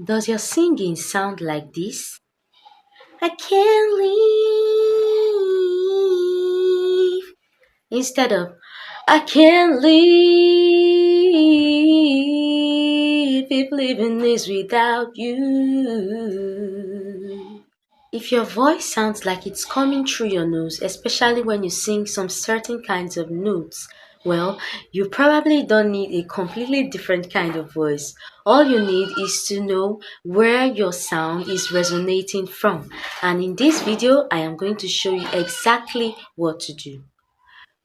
Does your singing sound like this? I can't leave. Instead of I can't leave if living is without you. If your voice sounds like it's coming through your nose, especially when you sing some certain kinds of notes, well, you probably don't need a completely different kind of voice. All you need is to know where your sound is resonating from. And in this video, I am going to show you exactly what to do.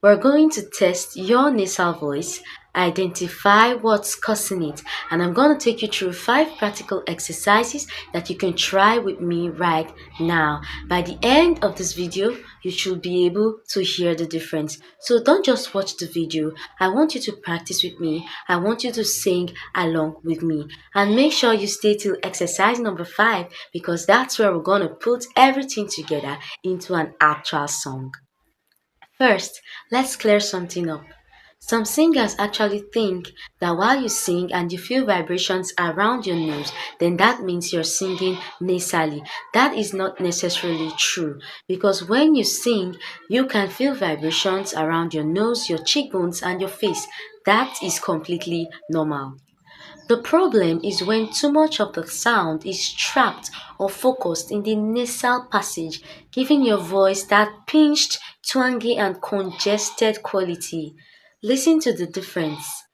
We're going to test your nasal voice, identify what's causing it, and I'm going to take you through 5 practical exercises that you can try with me right now. By the end of this video, you should be able to hear the difference. So don't just watch the video. I want you to practice with me. I want you to sing along with me. And make sure you stay till exercise number 5 because that's where we're going to put everything together into an actual song. First, let's clear something up. Some singers actually think that while you sing and you feel vibrations around your nose, then that means you're singing nasally. That is not necessarily true because when you sing, you can feel vibrations around your nose, your cheekbones, and your face. That is completely normal. The problem is when too much of the sound is trapped or focused in the nasal passage, giving your voice that pinched, twangy, and congested quality. Listen to the difference.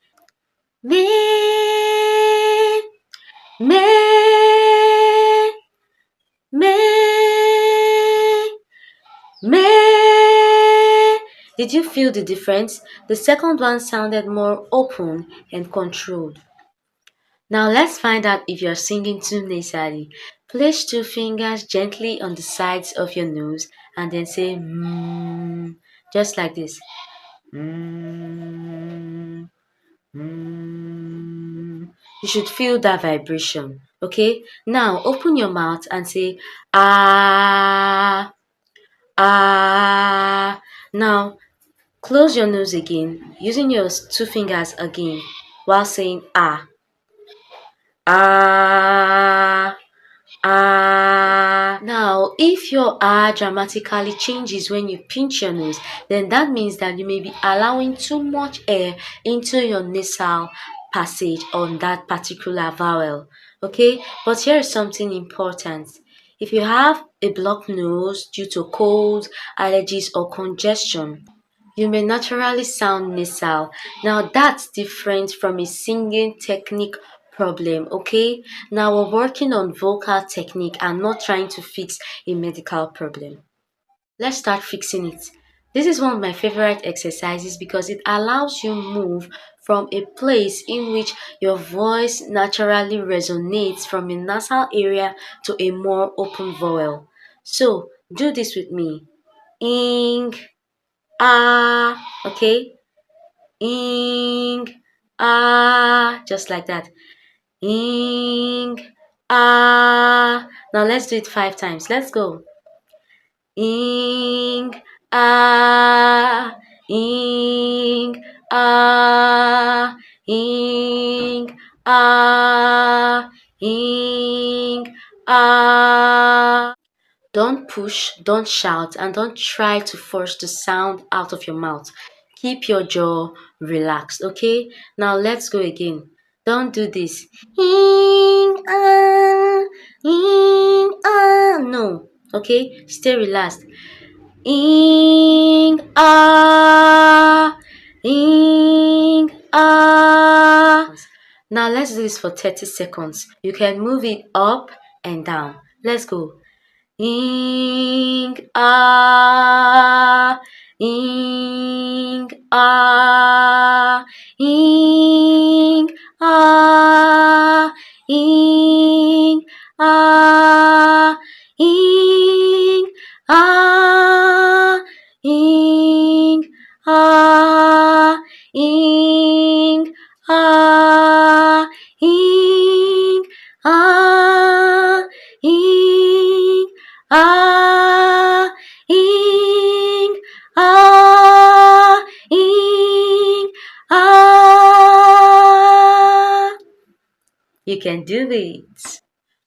Me, me, me, me. Did you feel the difference? The second one sounded more open and controlled. Now let's find out if you're singing too nasally. Place 2 fingers gently on the sides of your nose and then say just like this. Mm, mm. You should feel that vibration. Okay? Now open your mouth and say ah ah. Now close your nose again using your 2 fingers again while saying ah. Ah, ah. Now, if your ah dramatically changes when you pinch your nose, then that means that you may be allowing too much air into your nasal passage on that particular vowel. Okay, but here is something important. If you have a blocked nose due to cold, allergies, or congestion, you may naturally sound nasal. Now that's different from a singing technique problem, okay? Now we're working on vocal technique and not trying to fix a medical problem. Let's start fixing it. This is one of my favorite exercises because it allows you move from a place in which your voice naturally resonates from a nasal area to a more open vowel. So do this with me. Ing, ah, okay? Ing, ah, just like that. Ing, ah. Now let's do it 5 times. Let's go. Ing, ah, ing, ah, ing, ah, ing, ah. Don't push, don't shout, and don't try to force the sound out of your mouth. Keep your jaw relaxed, okay? Now let's go again. Don't do this. No, okay? Stay relaxed. Ing, ah, ing, ah. Now let's do this for 30 seconds. You can move it up and down. Let's go. Ing ah, ing ah, ing ah, ing ah, ing ah, ing ah, ing ah, ing ah, ing ah, ing ah, ing ah. You can do it.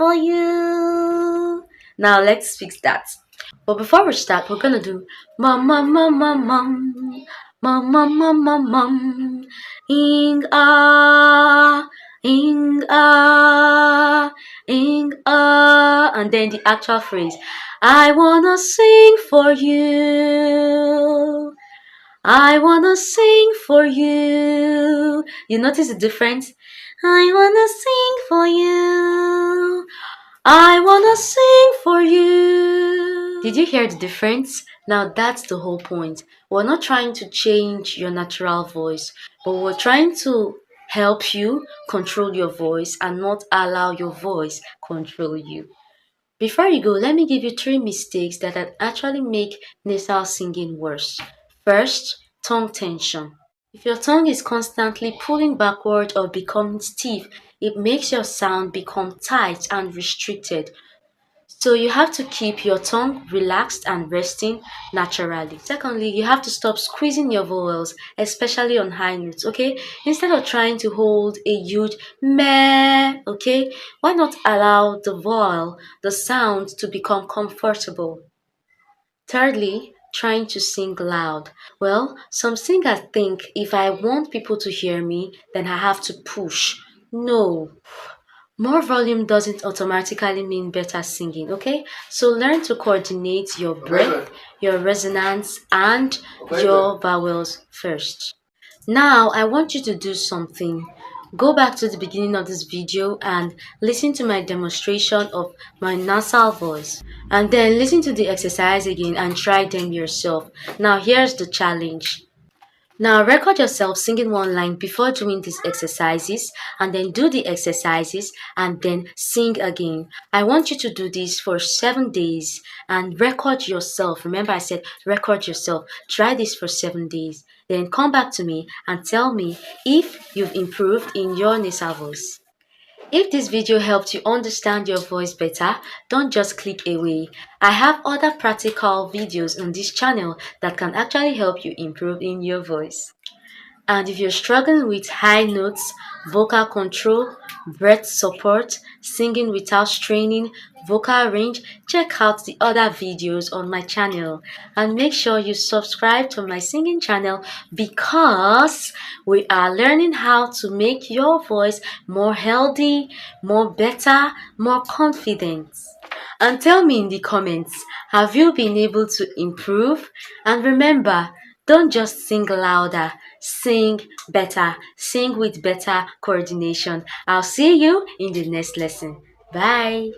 for you. Now let's fix that. But before we start, we're gonna do mum mum mum mum mum mum mum mum mum mum ing and then the actual phrase. I wanna sing for you. I wanna sing for you. You notice the difference? I wanna sing for you. I wanna sing for you. Did you hear the difference? Now that's the whole point. We're not trying to change your natural voice, but we're trying to help you control your voice and not allow your voice control you. Before you go, let me give you three mistakes that can actually make nasal singing worse. First, tongue tension. If your tongue is constantly pulling backward or becoming stiff, it makes your sound become tight and restricted. So you have to keep your tongue relaxed and resting naturally. Secondly, you have to stop squeezing your vowels, especially on high notes, okay? Instead of trying to hold a huge meh, okay? Why not allow the vowel, the sound to become comfortable? Thirdly, trying to sing loud. Well, some singers think if I want people to hear me, then I have to push. No, more volume doesn't automatically mean better singing, okay? So learn to coordinate your breath, your resonance, and your vowels first. Now, I want you to do something. Go back to the beginning of this video and listen to my demonstration of my nasal voice. And then listen to the exercise again and try them yourself. Now, here's the challenge. Now record yourself singing one line before doing these exercises and then do the exercises and then sing again. I want you to do this for 7 days and record yourself. Remember I said record yourself. Try this for 7 days. Then come back to me and tell me if you've improved in your nasal voice. If this video helped you understand your voice better, don't just click away. I have other practical videos on this channel that can actually help you improve in your voice. And if you're struggling with high notes, vocal control, breath support, singing without straining, vocal range, check out the other videos on my channel. And make sure you subscribe to my singing channel because we are learning how to make your voice more healthy, more better, more confident. And tell me in the comments, have you been able to improve? And remember, don't just sing louder, sing better, sing with better coordination. I'll see you in the next lesson. Bye.